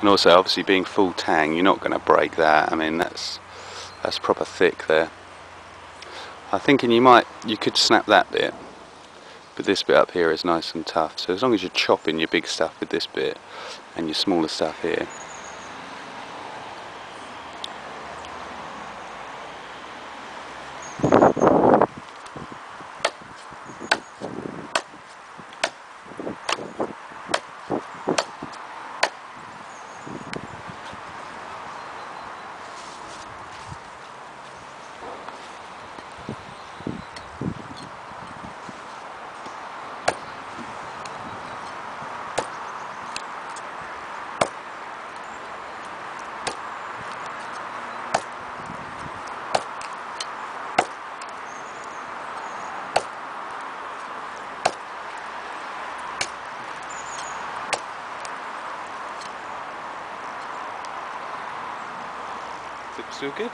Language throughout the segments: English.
And also, obviously, being full tang, you're not going to break that. I mean, that's proper thick there. I'm thinking you could snap that bit, but this bit up here is nice and tough. So as long as you're chopping your big stuff with this bit and your smaller stuff here. Looks still good.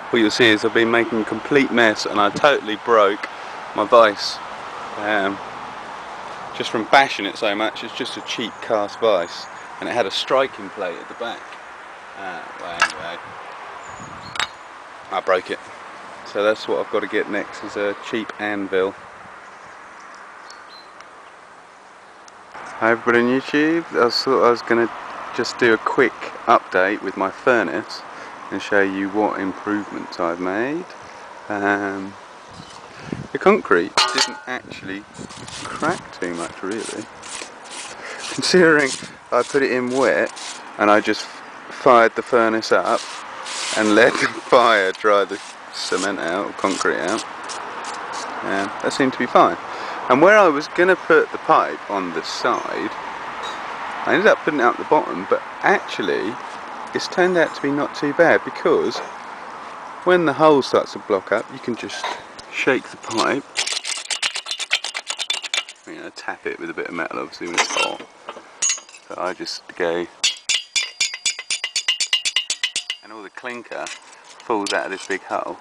What you'll see is I've been making a complete mess, and I totally broke my vise. Just from bashing it so much. It's just a cheap cast vise, and it had a striking plate at the back. Well, anyway, I broke it. So that's what I've got to get next, is a cheap anvil. Hi everybody on YouTube. I thought I was going to just do a quick update with my furnace and show you what improvements I've made. The concrete didn't actually crack too much, really, considering I put it in wet and I just fired the furnace up and let the fire dry the cement out, or concrete out. That seemed to be fine. And where I was going to put the pipe on the side, I ended up putting it out the bottom, but actually it's turned out to be not too bad, because when the hole starts to block up, you can just shake the pipe, tap it with a bit of metal, obviously, when it's hot. So I just go, and all the clinker falls out of this big hole.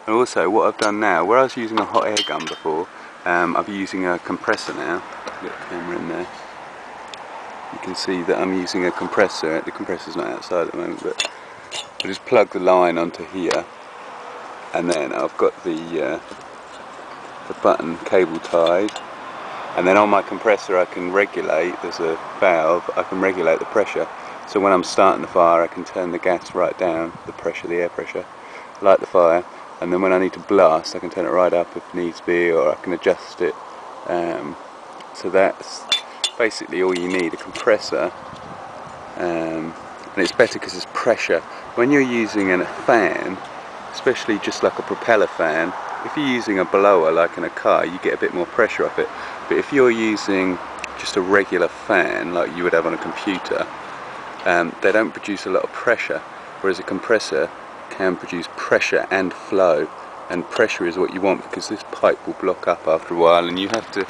And also what I've done now, where I was using a hot air gun before, I'm using a compressor now. Got the camera in there. You can see that I'm using a compressor. The compressor's not outside at the moment, but I just plug the line onto here, and then I've got the button cable tied, and then on my compressor I can regulate, there's a valve, I can regulate the pressure. So when I'm starting the fire, I can turn the gas right down, the pressure, the air pressure, light the fire, and then when I need to blast, I can turn it right up if needs be, or I can adjust it. So that's basically all you need, a compressor, and it's better because it's pressure. When you're using a fan, especially just like a propeller fan, if you're using a blower like in a car, you get a bit more pressure off it. But if you're using just a regular fan like you would have on a computer, they don't produce a lot of pressure, whereas a compressor can produce pressure and flow, and pressure is what you want, because this pipe will block up after a while, and you have to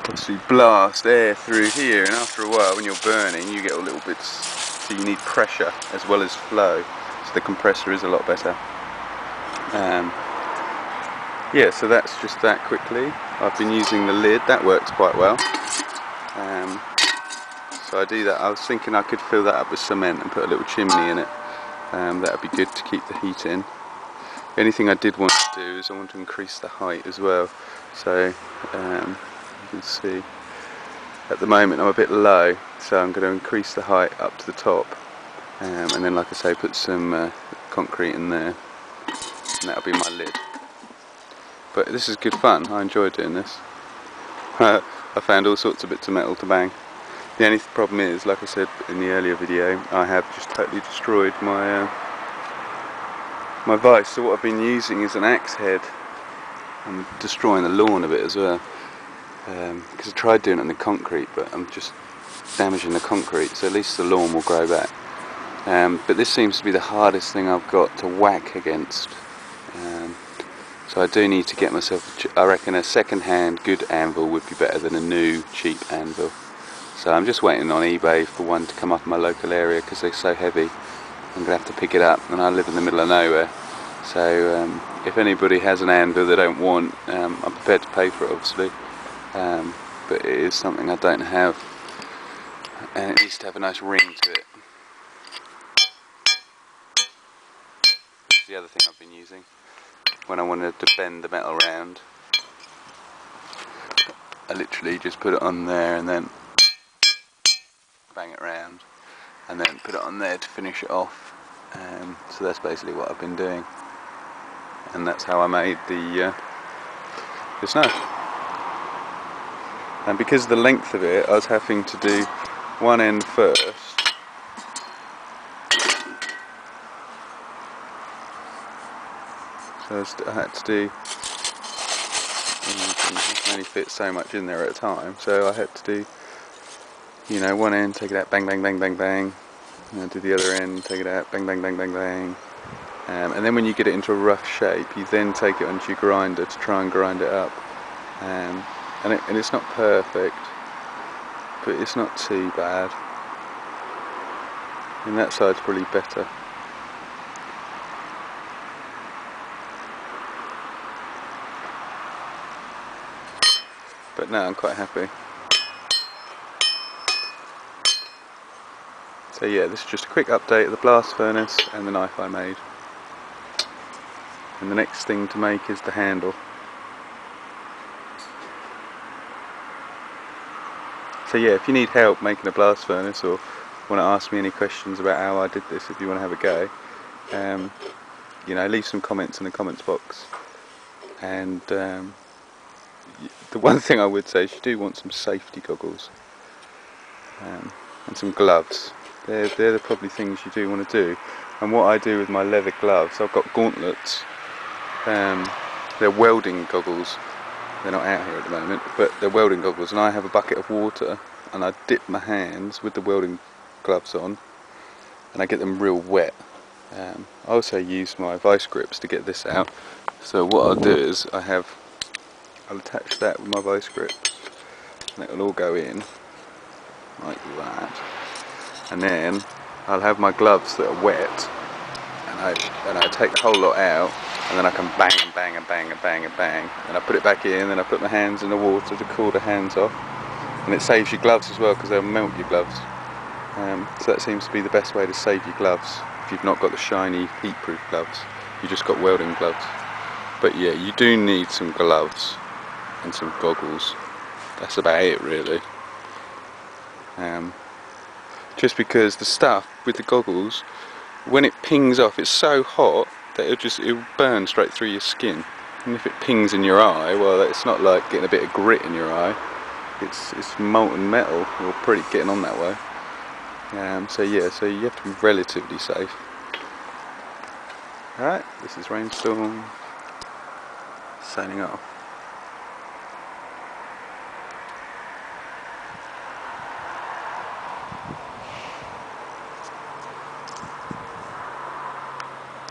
obviously blast air through here, and after a while when you're burning you get all little bits, so you need pressure as well as flow, so the compressor is a lot better. Yeah, so that's just that quickly. I've been using the lid, that works quite well. So I do that. I was thinking I could fill that up with cement and put a little chimney in it. That would be good to keep the heat in. The only thing I did want to do is I want to increase the height as well. So you can see at the moment I'm a bit low, so I'm going to increase the height up to the top, and then, like I say, put some concrete in there, and that'll be my lid. But this is good fun, I enjoy doing this. I found all sorts of bits of metal to bang. The only problem is, like I said in the earlier video, I have just totally destroyed my my vise. So what I've been using is an axe head. I'm destroying the lawn a bit as well, because I tried doing it on the concrete, but I'm just damaging the concrete, so at least the lawn will grow back. But this seems to be the hardest thing I've got to whack against. So I do need to get myself, I reckon a second-hand good anvil would be better than a new cheap anvil. So I'm just waiting on eBay for one to come up in my local area because they're so heavy. I'm going to have to pick it up, and I live in the middle of nowhere. So if anybody has an anvil they don't want, I'm prepared to pay for it, obviously. But it is something I don't have, and it needs to have a nice ring to it. That's the other thing I've been using when I wanted to bend the metal round. I literally just put it on there and then bang it round, and then put it on there to finish it off. So that's basically what I've been doing, and that's how I made the snow. And because of the length of it, I was having to do one end first, so I had to do, you can only fit so much in there at a time, so I had to do, you know, one end, take it out, bang bang bang bang bang, and then do the other end, take it out, bang bang bang bang bang. And then when you get it into a rough shape, you then take it onto your grinder to try and grind it up. And it's not perfect, but it's not too bad. And that side's probably better. But now I'm quite happy. So yeah, this is just a quick update of the blast furnace and the knife I made. And the next thing to make is the handle. So yeah, if you need help making a blast furnace, or want to ask me any questions about how I did this, if you want to have a go, you know, leave some comments in the comments box. And the one thing I would say is you do want some safety goggles and some gloves. They're the probably things you do want to do. And what I do with my leather gloves, I've got gauntlets. They're welding goggles. They're not out here at the moment, but they're welding goggles, and I have a bucket of water and I dip my hands with the welding gloves on and I get them real wet. I also use my vice grips to get this out. So what I'll do is I'll attach that with my vice grips, and it will all go in like that. And then I'll have my gloves that are wet, and I take the whole lot out, and then I can bang and bang and bang and bang and bang, and I put it back in, and I put my hands in the water to cool the hands off, and it saves your gloves as well because they'll melt your gloves. So that seems to be the best way to save your gloves if you've not got the shiny heat-proof gloves. You just got welding gloves. But yeah, you do need some gloves and some goggles. That's about it really. Just because the stuff with the goggles, when it pings off, it's so hot that it'll burn straight through your skin. And if it pings in your eye, well, it's not like getting a bit of grit in your eye. It's molten metal, or pretty getting on that way. So yeah, so you have to be relatively safe. Alright, this is Rainstorm signing off.